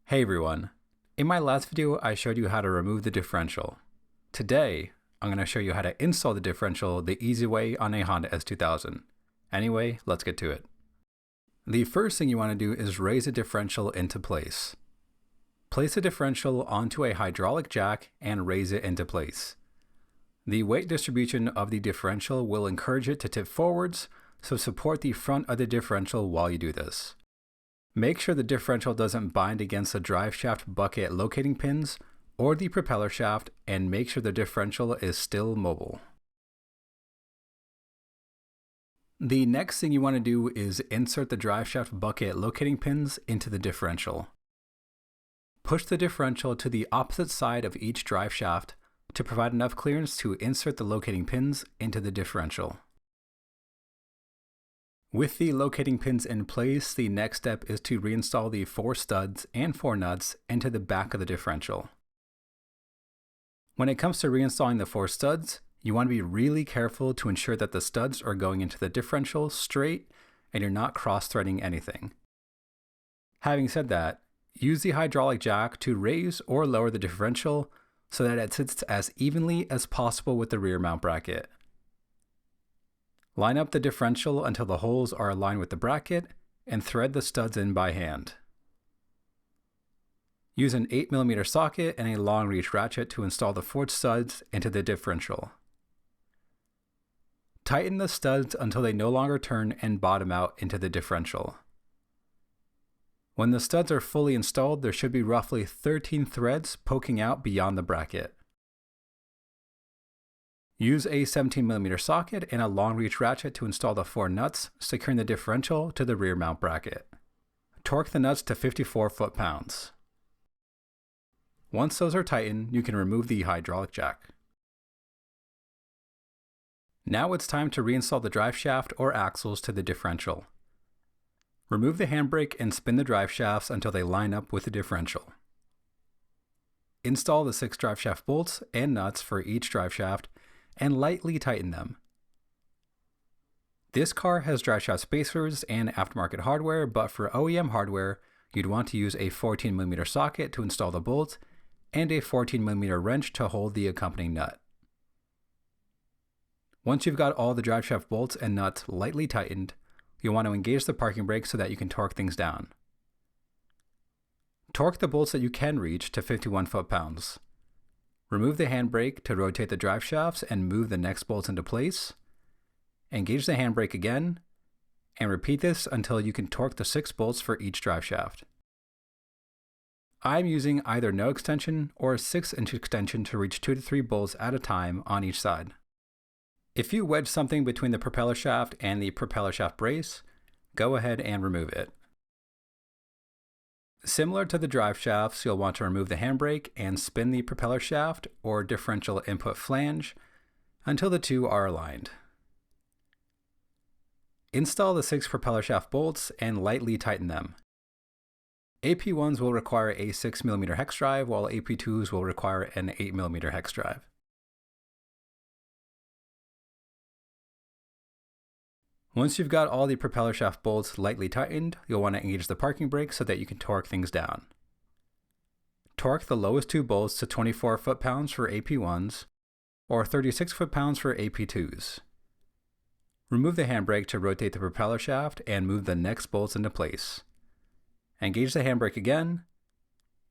Hey everyone, in my last video I showed you how to remove the differential. Today I'm going to show you how to install the differential the easy way on a Honda S2000. Anyway, let's get to it. The first thing you want to do is raise the differential into place. Place the differential onto a hydraulic jack and raise it into place. The weight distribution of the differential will encourage it to tip forwards, so support the front of the differential while you do this. Make sure the differential doesn't bind against the drive shaft bucket locating pins or the propeller shaft, and make sure the differential is still mobile. The next thing you want to do is insert the drive shaft bucket locating pins into the differential. Push the differential to the opposite side of each drive shaft to provide enough clearance to insert the locating pins into the differential. With the locating pins in place, the next step is to reinstall the 4 studs and 4 nuts into the back of the differential. When it comes to reinstalling the 4 studs, you want to be really careful to ensure that the studs are going into the differential straight and you're not cross-threading anything. Having said that, use the hydraulic jack to raise or lower the differential so that it sits as evenly as possible with the rear mount bracket. Line up the differential until the holes are aligned with the bracket and thread the studs in by hand. Use an 8mm socket and a long reach ratchet to install the 4 studs into the differential. Tighten the studs until they no longer turn and bottom out into the differential. When the studs are fully installed, there should be roughly 13 threads poking out beyond the bracket. Use a 17mm socket and a long reach ratchet to install the 4 nuts, securing the differential to the rear mount bracket. Torque the nuts to 54 foot-pounds. Once those are tightened, you can remove the hydraulic jack. Now it's time to reinstall the drive shaft or axles to the differential. Remove the handbrake and spin the drive shafts until they line up with the differential. Install the 6 drive shaft bolts and nuts for each drive shaft and lightly tighten them. This car has drive shaft spacers and aftermarket hardware, but for OEM hardware, you'd want to use a 14mm socket to install the bolts and a 14mm wrench to hold the accompanying nut. Once you've got all the drive shaft bolts and nuts lightly tightened, you'll want to engage the parking brake so that you can torque things down. Torque the bolts that you can reach to 51 foot-pounds. Remove the handbrake to rotate the drive shafts and move the next bolts into place. Engage the handbrake again, and repeat this until you can torque the 6 bolts for each drive shaft. I'm using either no extension or a 6-inch extension to reach 2 to 3 bolts at a time on each side. If you wedge something between the propeller shaft and the propeller shaft brace, go ahead and remove it. Similar to the drive shafts, you'll want to remove the handbrake and spin the propeller shaft or differential input flange until the two are aligned. Install the 6 propeller shaft bolts and lightly tighten them. AP1s will require a 6mm hex drive, while AP2s will require an 8mm hex drive. Once you've got all the propeller shaft bolts lightly tightened, you'll want to engage the parking brake so that you can torque things down. Torque the lowest 2 bolts to 24 foot-pounds for AP1s or 36 foot-pounds for AP2s. Remove the handbrake to rotate the propeller shaft and move the next bolts into place. Engage the handbrake again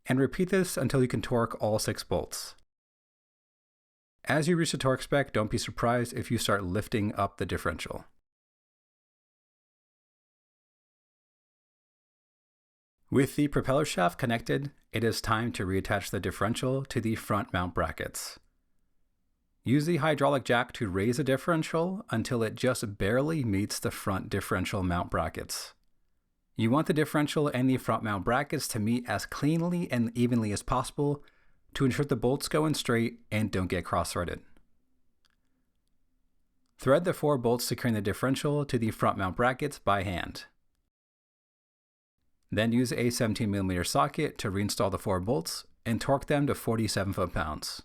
and repeat this until you can torque all 6 bolts. As you reach the torque spec, don't be surprised if you start lifting up the differential. With the propeller shaft connected, it is time to reattach the differential to the front mount brackets. Use the hydraulic jack to raise the differential until it just barely meets the front differential mount brackets. You want the differential and the front mount brackets to meet as cleanly and evenly as possible to ensure the bolts go in straight and don't get cross-threaded. Thread the 4 bolts securing the differential to the front mount brackets by hand. Then use a 17mm socket to reinstall the 4 bolts and torque them to 47 foot-pounds.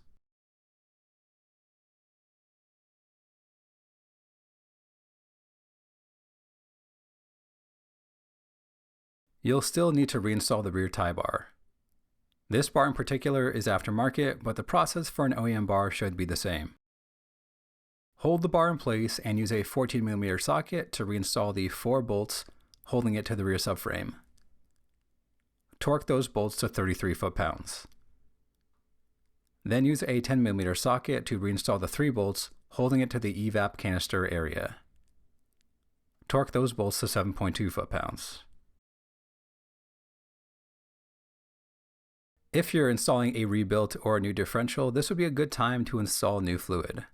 You'll still need to reinstall the rear tie bar. This bar in particular is aftermarket, but the process for an OEM bar should be the same. Hold the bar in place and use a 14mm socket to reinstall the 4 bolts holding it to the rear subframe. Torque those bolts to 33 foot-pounds. Then use a 10mm socket to reinstall the 3 bolts holding it to the evap canister area. Torque those bolts to 7.2 foot-pounds. If you're installing a rebuilt or a new differential, this would be a good time to install new fluid.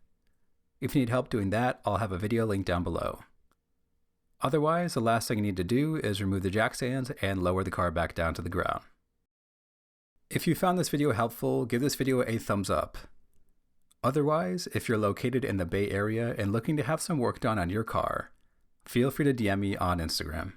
If you need help doing that, I'll have a video linked down below. Otherwise, the last thing you need to do is remove the jack stands and lower the car back down to the ground. If you found this video helpful, give this video a thumbs up. Otherwise, if you're located in the Bay Area and looking to have some work done on your car, feel free to DM me on Instagram.